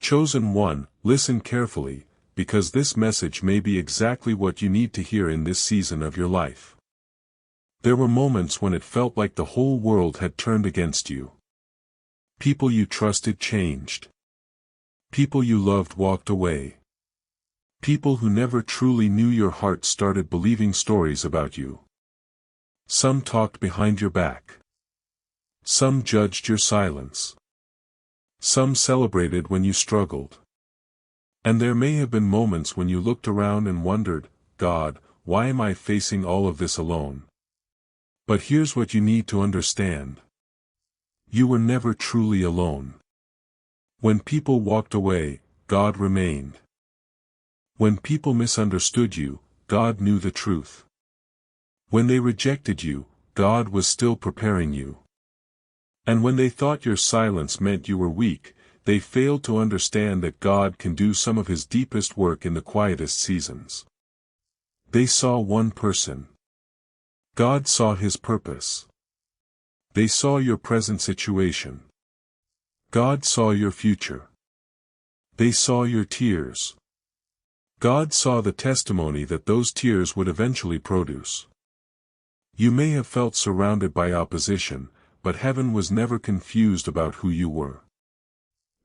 Chosen one, listen carefully, because this message may be exactly what you need to hear in this season of your life. There were moments when it felt like the whole world had turned against you. People you trusted changed. People you loved walked away. People who never truly knew your heart started believing stories about you. Some talked behind your back. Some judged your silence. Some celebrated when you struggled. And there may have been moments when you looked around and wondered, God, why am I facing all of this alone? But here's what you need to understand. You were never truly alone. When people walked away, God remained. When people misunderstood you, God knew the truth. When they rejected you, God was still preparing you. And when they thought your silence meant you were weak, they failed to understand that God can do some of His deepest work in the quietest seasons. They saw one person. God saw His purpose. They saw your present situation. God saw your future. They saw your tears. God saw the testimony that those tears would eventually produce. You may have felt surrounded by opposition, but heaven was never confused about who you were.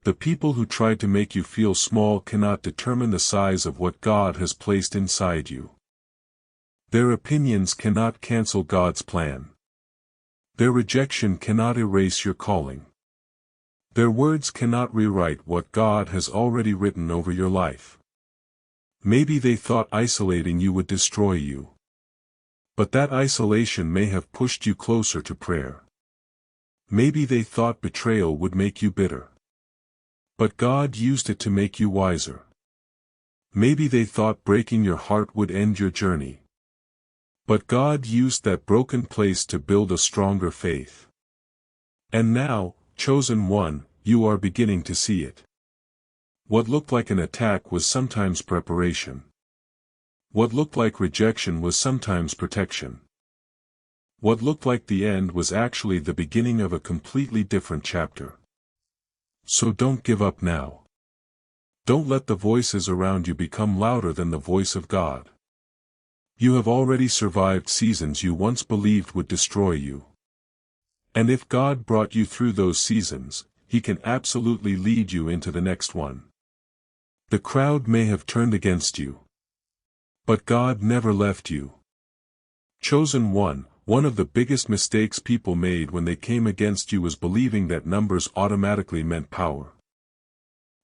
The people who tried to make you feel small cannot determine the size of what God has placed inside you. Their opinions cannot cancel God's plan. Their rejection cannot erase your calling. Their words cannot rewrite what God has already written over your life. Maybe they thought isolating you would destroy you. But that isolation may have pushed you closer to prayer. Maybe they thought betrayal would make you bitter. But God used it to make you wiser. Maybe they thought breaking your heart would end your journey. But God used that broken place to build a stronger faith. And now, chosen one, you are beginning to see it. What looked like an attack was sometimes preparation. What looked like rejection was sometimes protection. What looked like the end was actually the beginning of a completely different chapter. So don't give up now. Don't let the voices around you become louder than the voice of God. You have already survived seasons you once believed would destroy you. And if God brought you through those seasons, He can absolutely lead you into the next one. The crowd may have turned against you. But God never left you. Chosen one, one of the biggest mistakes people made when they came against you was believing that numbers automatically meant power.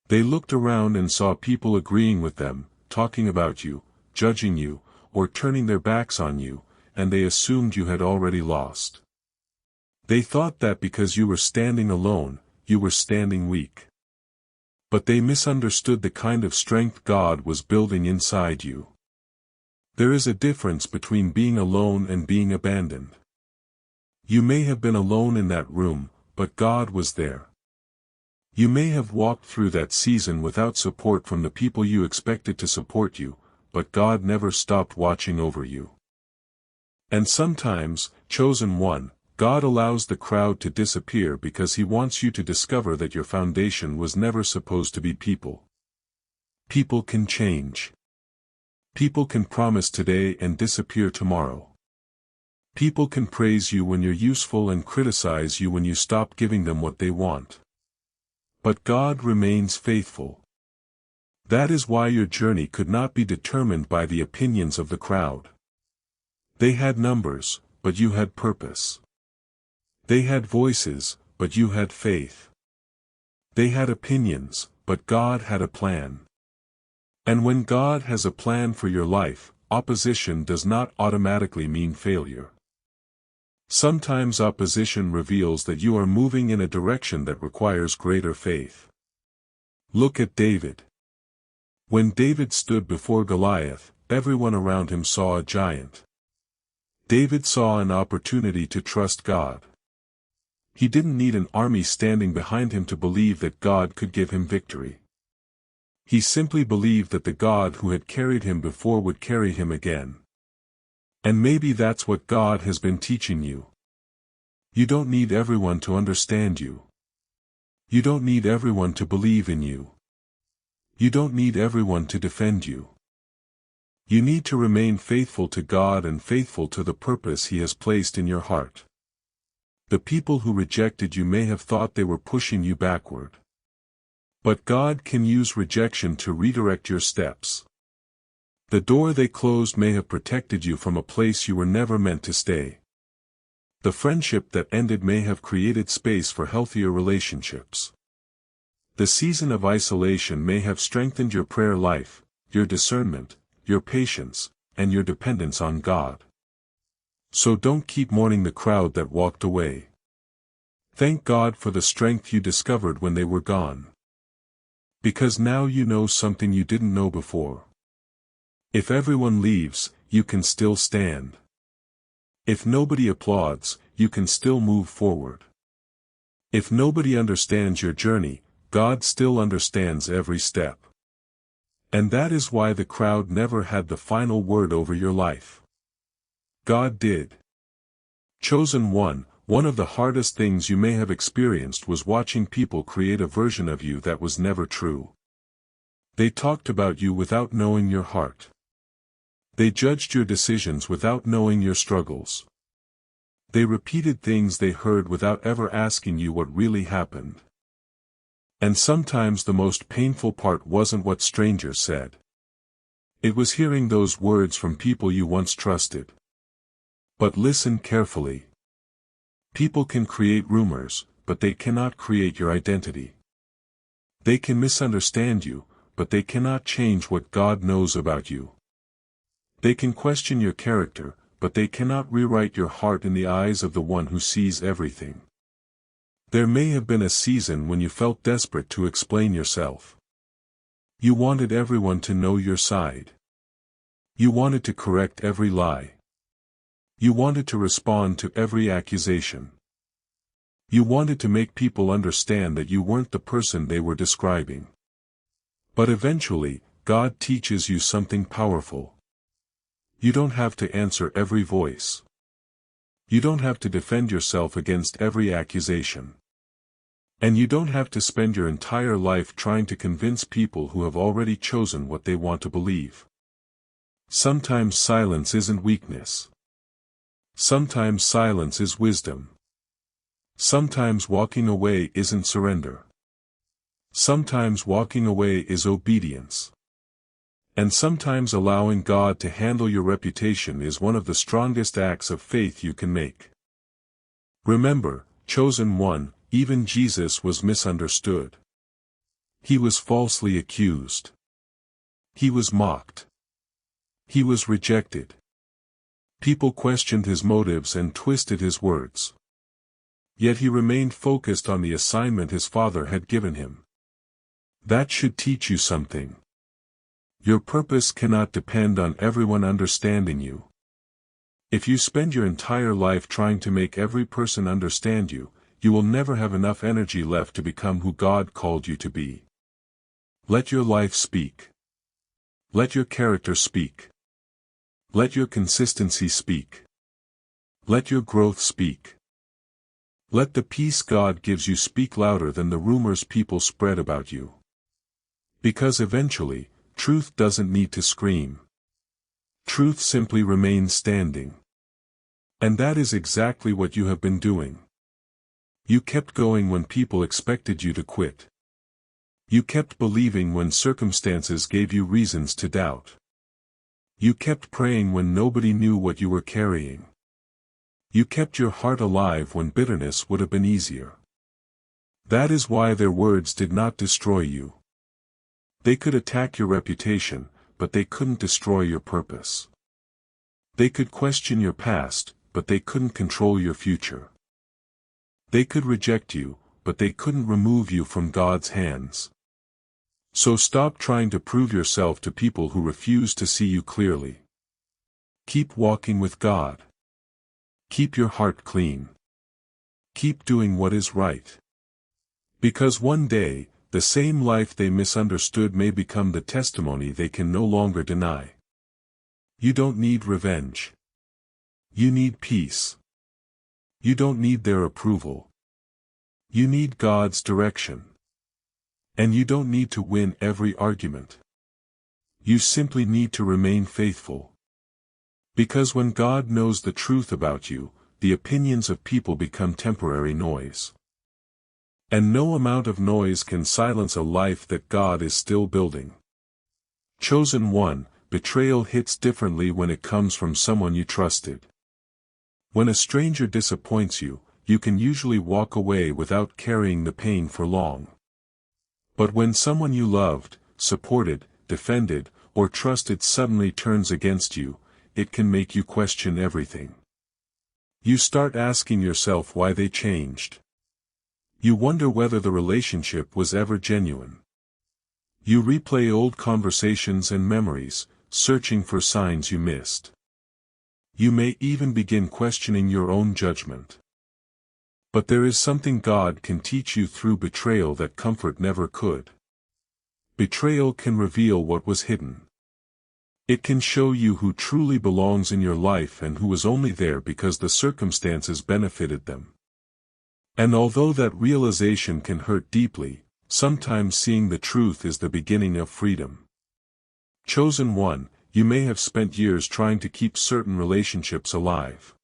They looked around and saw people agreeing with them, talking about you, judging you, or turning their backs on you, and they assumed you had already lost. They thought that because you were standing alone, you were standing weak. But they misunderstood the kind of strength God was building inside you. There is a difference between being alone and being abandoned. You may have been alone in that room, but God was there. You may have walked through that season without support from the people you expected to support you, but God never stopped watching over you. And sometimes, chosen one, God allows the crowd to disappear because He wants you to discover that your foundation was never supposed to be people. People can change. People can promise today and disappear tomorrow. People can praise you when you're useful and criticize you when you stop giving them what they want. But God remains faithful. That is why your journey could not be determined by the opinions of the crowd. They had numbers, but you had purpose. They had voices, but you had faith. They had opinions, but God had a plan. And when God has a plan for your life, opposition does not automatically mean failure. Sometimes opposition reveals that you are moving in a direction that requires greater faith. Look at David. When David stood before Goliath, everyone around him saw a giant. David saw an opportunity to trust God. He didn't need an army standing behind him to believe that God could give him victory. He simply believed that the God who had carried him before would carry him again. And maybe that's what God has been teaching you. You don't need everyone to understand you. You don't need everyone to believe in you. You don't need everyone to defend you. You need to remain faithful to God and faithful to the purpose He has placed in your heart. The people who rejected you may have thought they were pushing you backward. But God can use rejection to redirect your steps. The door they closed may have protected you from a place you were never meant to stay. The friendship that ended may have created space for healthier relationships. The season of isolation may have strengthened your prayer life, your discernment, your patience, and your dependence on God. So don't keep mourning the crowd that walked away. Thank God for the strength you discovered when they were gone. Because now you know something you didn't know before. If everyone leaves, you can still stand. If nobody applauds, you can still move forward. If nobody understands your journey, God still understands every step. And that is why the crowd never had the final word over your life. God did. Chosen one, one of the hardest things you may have experienced was watching people create a version of you that was never true. They talked about you without knowing your heart. They judged your decisions without knowing your struggles. They repeated things they heard without ever asking you what really happened. And sometimes the most painful part wasn't what strangers said. It was hearing those words from people you once trusted. But listen carefully. People can create rumors, but they cannot create your identity. They can misunderstand you, but they cannot change what God knows about you. They can question your character, but they cannot rewrite your heart in the eyes of the one who sees everything. There may have been a season when you felt desperate to explain yourself. You wanted everyone to know your side. You wanted to correct every lie. You wanted to respond to every accusation. You wanted to make people understand that you weren't the person they were describing. But eventually, God teaches you something powerful. You don't have to answer every voice. You don't have to defend yourself against every accusation. And you don't have to spend your entire life trying to convince people who have already chosen what they want to believe. Sometimes silence isn't weakness. Sometimes silence is wisdom. Sometimes walking away isn't surrender. Sometimes walking away is obedience. And sometimes allowing God to handle your reputation is one of the strongest acts of faith you can make. Remember, chosen one, even Jesus was misunderstood. He was falsely accused. He was mocked. He was rejected. People questioned his motives and twisted his words. Yet he remained focused on the assignment his Father had given him. That should teach you something. Your purpose cannot depend on everyone understanding you. If you spend your entire life trying to make every person understand you, you will never have enough energy left to become who God called you to be. Let your life speak. Let your character speak. Let your consistency speak. Let your growth speak. Let the peace God gives you speak louder than the rumors people spread about you. Because eventually, truth doesn't need to scream. Truth simply remains standing. And that is exactly what you have been doing. You kept going when people expected you to quit. You kept believing when circumstances gave you reasons to doubt. You kept praying when nobody knew what you were carrying. You kept your heart alive when bitterness would have been easier. That is why their words did not destroy you. They could attack your reputation, but they couldn't destroy your purpose. They could question your past, but they couldn't control your future. They could reject you, but they couldn't remove you from God's hands. So stop trying to prove yourself to people who refuse to see you clearly. Keep walking with God. Keep your heart clean. Keep doing what is right. Because one day, the same life they misunderstood may become the testimony they can no longer deny. You don't need revenge. You need peace. You don't need their approval. You need God's direction. And you don't need to win every argument. You simply need to remain faithful. Because when God knows the truth about you, the opinions of people become temporary noise. And no amount of noise can silence a life that God is still building. Chosen one, betrayal hits differently when it comes from someone you trusted. When a stranger disappoints you, you can usually walk away without carrying the pain for long. But when someone you loved, supported, defended, or trusted suddenly turns against you, it can make you question everything. You start asking yourself why they changed. You wonder whether the relationship was ever genuine. You replay old conversations and memories, searching for signs you missed. You may even begin questioning your own judgment. But there is something God can teach you through betrayal that comfort never could. Betrayal can reveal what was hidden. It can show you who truly belongs in your life and who was only there because the circumstances benefited them. And although that realization can hurt deeply, sometimes seeing the truth is the beginning of freedom. Chosen one, you may have spent years trying to keep certain relationships alive.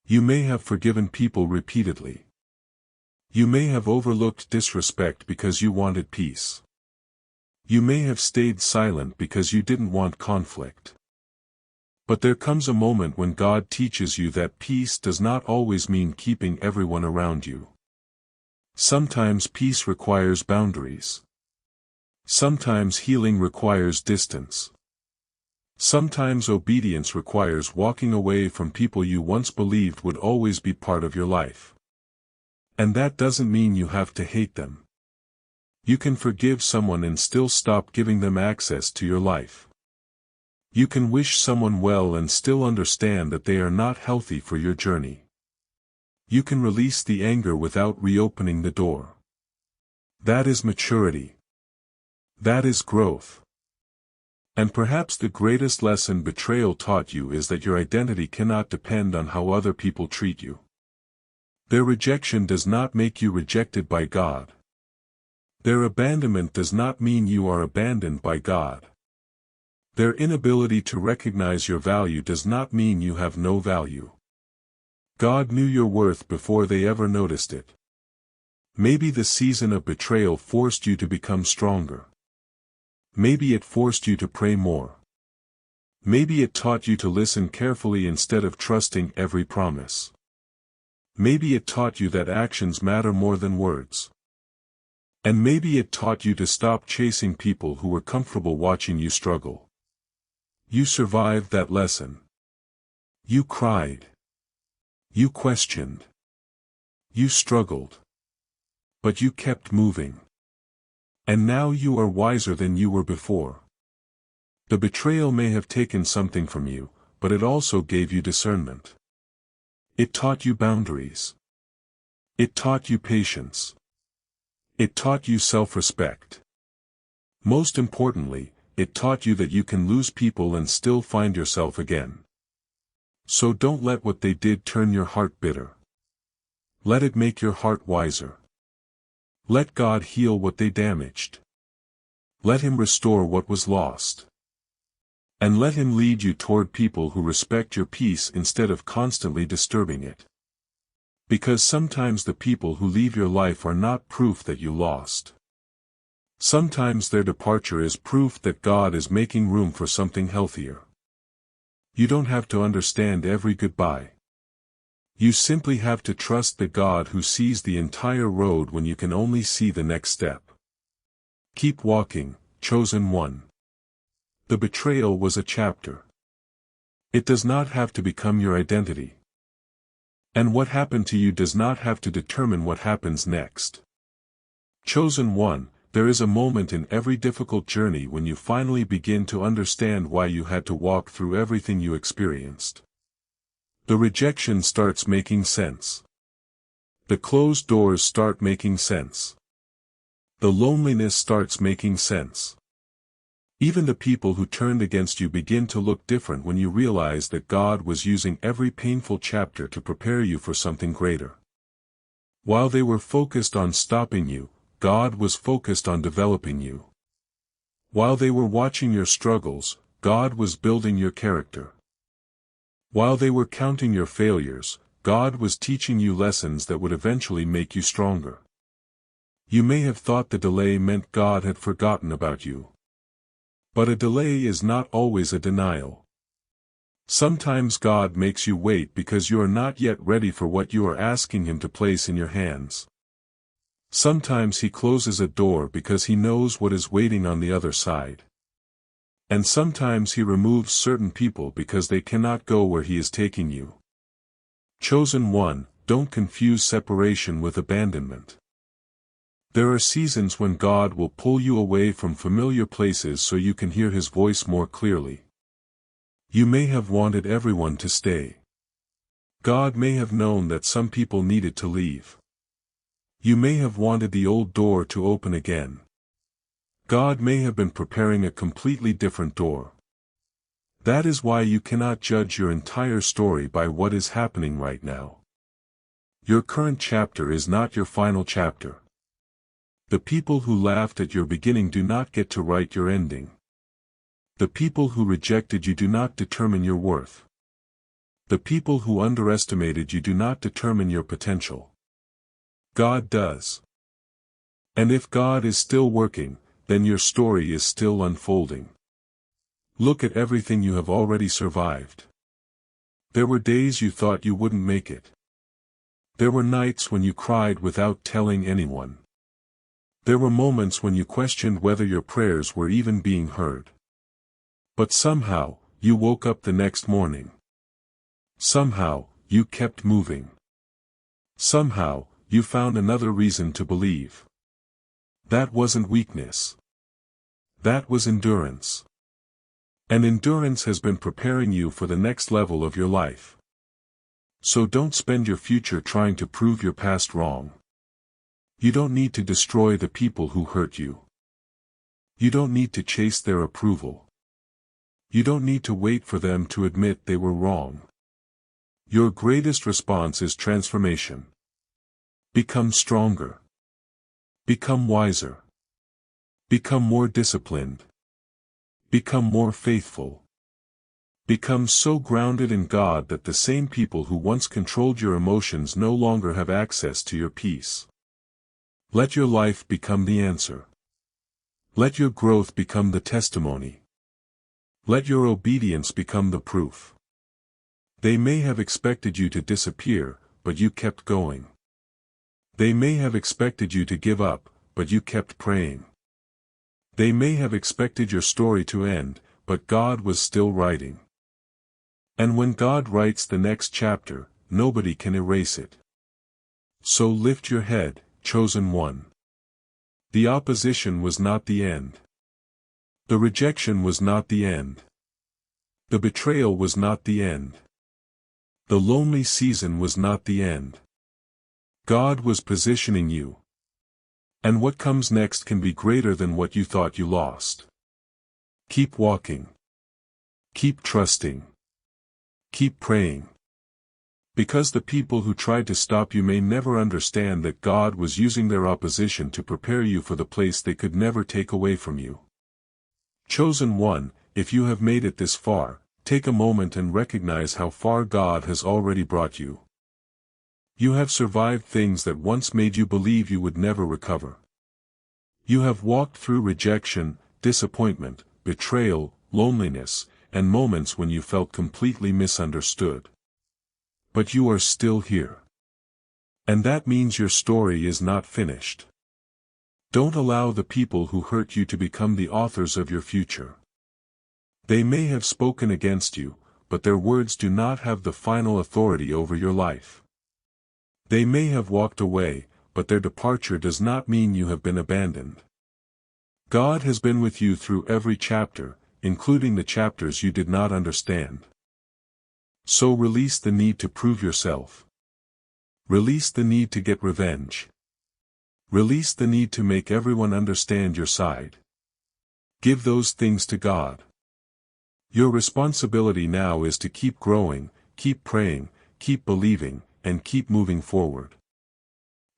You may have forgiven people repeatedly. You may have overlooked disrespect because you wanted peace. You may have stayed silent because you didn't want conflict. But there comes a moment when God teaches you that peace does not always mean keeping everyone around you. Sometimes peace requires boundaries. Sometimes healing requires distance. Sometimes obedience requires walking away from people you once believed would always be part of your life. And that doesn't mean you have to hate them. You can forgive someone and still stop giving them access to your life. You can wish someone well and still understand that they are not healthy for your journey. You can release the anger without reopening the door. That is maturity. That is growth. And perhaps the greatest lesson betrayal taught you is that your identity cannot depend on how other people treat you. Their rejection does not make you rejected by God. Their abandonment does not mean you are abandoned by God. Their inability to recognize your value does not mean you have no value. God knew your worth before they ever noticed it. Maybe the season of betrayal forced you to become stronger. Maybe it forced you to pray more. Maybe it taught you to listen carefully instead of trusting every promise. Maybe it taught you that actions matter more than words. And maybe it taught you to stop chasing people who were comfortable watching you struggle. You survived that lesson. You cried. You questioned. You struggled. But you kept moving. And now you are wiser than you were before. The betrayal may have taken something from you, but it also gave you discernment. It taught you boundaries. It taught you patience. It taught you self-respect. Most importantly, it taught you that you can lose people and still find yourself again. So don't let what they did turn your heart bitter. Let it make your heart wiser. Let God heal what they damaged. Let Him restore what was lost. And let Him lead you toward people who respect your peace instead of constantly disturbing it. Because sometimes the people who leave your life are not proof that you lost. Sometimes their departure is proof that God is making room for something healthier. You don't have to understand every goodbye. You simply have to trust the God who sees the entire road when you can only see the next step. Keep walking, chosen one. The betrayal was a chapter. It does not have to become your identity. And what happened to you does not have to determine what happens next. Chosen one, there is a moment in every difficult journey when you finally begin to understand why you had to walk through everything you experienced. The rejection starts making sense. The closed doors start making sense. The loneliness starts making sense. Even the people who turned against you begin to look different when you realize that God was using every painful chapter to prepare you for something greater. While they were focused on stopping you, God was focused on developing you. While they were watching your struggles, God was building your character. While they were counting your failures, God was teaching you lessons that would eventually make you stronger. You may have thought the delay meant God had forgotten about you. But a delay is not always a denial. Sometimes God makes you wait because you are not yet ready for what you are asking Him to place in your hands. Sometimes He closes a door because He knows what is waiting on the other side. And sometimes He removes certain people because they cannot go where He is taking you. Chosen one, don't confuse separation with abandonment. There are seasons when God will pull you away from familiar places so you can hear His voice more clearly. You may have wanted everyone to stay. God may have known that some people needed to leave. You may have wanted the old door to open again. God may have been preparing a completely different door. That is why you cannot judge your entire story by what is happening right now. Your current chapter is not your final chapter. The people who laughed at your beginning do not get to write your ending. The people who rejected you do not determine your worth. The people who underestimated you do not determine your potential. God does. And if God is still working, then your story is still unfolding. Look at everything you have already survived. There were days you thought you wouldn't make it. There were nights when you cried without telling anyone. There were moments when you questioned whether your prayers were even being heard. But somehow, you woke up the next morning. Somehow, you kept moving. Somehow, you found another reason to believe. That wasn't weakness. That was endurance. And endurance has been preparing you for the next level of your life. So don't spend your future trying to prove your past wrong. You don't need to destroy the people who hurt you. You don't need to chase their approval. You don't need to wait for them to admit they were wrong. Your greatest response is transformation. Become stronger. Become wiser. Become more disciplined. Become more faithful. Become so grounded in God that the same people who once controlled your emotions no longer have access to your peace. Let your life become the answer. Let your growth become the testimony. Let your obedience become the proof. They may have expected you to disappear, but you kept going. They may have expected you to give up, but you kept praying. They may have expected your story to end, but God was still writing. And when God writes the next chapter, nobody can erase it. So lift your head, chosen one. The opposition was not the end. The rejection was not the end. The betrayal was not the end. The lonely season was not the end. God was positioning you. And what comes next can be greater than what you thought you lost. Keep walking. Keep trusting. Keep praying. Because the people who tried to stop you may never understand that God was using their opposition to prepare you for the place they could never take away from you. Chosen one, if you have made it this far, take a moment and recognize how far God has already brought you. You have survived things that once made you believe you would never recover. You have walked through rejection, disappointment, betrayal, loneliness, and moments when you felt completely misunderstood. But you are still here. And that means your story is not finished. Don't allow the people who hurt you to become the authors of your future. They may have spoken against you, but their words do not have the final authority over your life. They may have walked away, but their departure does not mean you have been abandoned. God has been with you through every chapter, including the chapters you did not understand. So release the need to prove yourself. Release the need to get revenge. Release the need to make everyone understand your side. Give those things to God. Your responsibility now is to keep growing, keep praying, keep believing, and keep moving forward.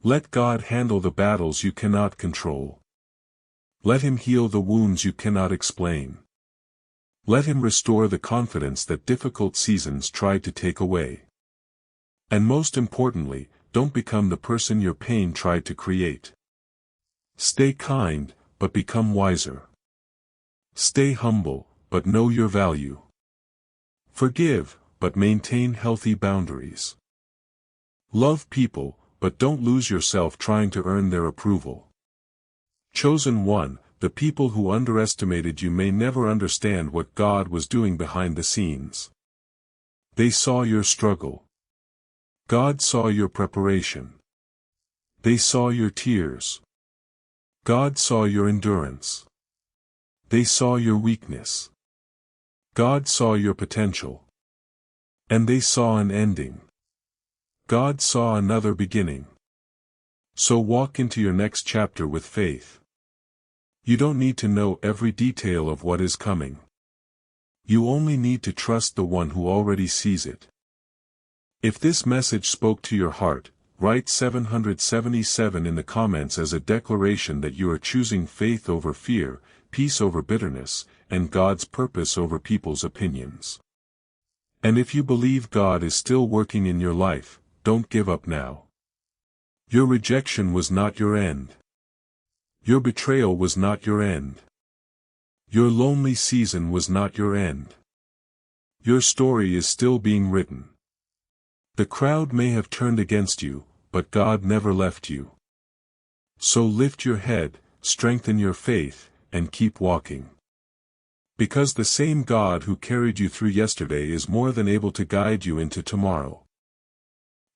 Let God handle the battles you cannot control. Let Him heal the wounds you cannot explain. Let Him restore the confidence that difficult seasons tried to take away. And most importantly, don't become the person your pain tried to create. Stay kind, but become wiser. Stay humble, but know your value. Forgive, but maintain healthy boundaries. Love people, but don't lose yourself trying to earn their approval. Chosen one, the people who underestimated you may never understand what God was doing behind the scenes. They saw your struggle. God saw your preparation. They saw your tears. God saw your endurance. They saw your weakness. God saw your potential. And they saw an ending. God saw another beginning. So walk into your next chapter with faith. You don't need to know every detail of what is coming. You only need to trust the one who already sees it. If this message spoke to your heart, write 777 in the comments as a declaration that you are choosing faith over fear, peace over bitterness, and God's purpose over people's opinions. And if you believe God is still working in your life, don't give up now. Your rejection was not your end. Your betrayal was not your end. Your lonely season was not your end. Your story is still being written. The crowd may have turned against you, but God never left you. So lift your head, strengthen your faith, and keep walking. Because the same God who carried you through yesterday is more than able to guide you into tomorrow.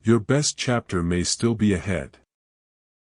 Your best chapter may still be ahead.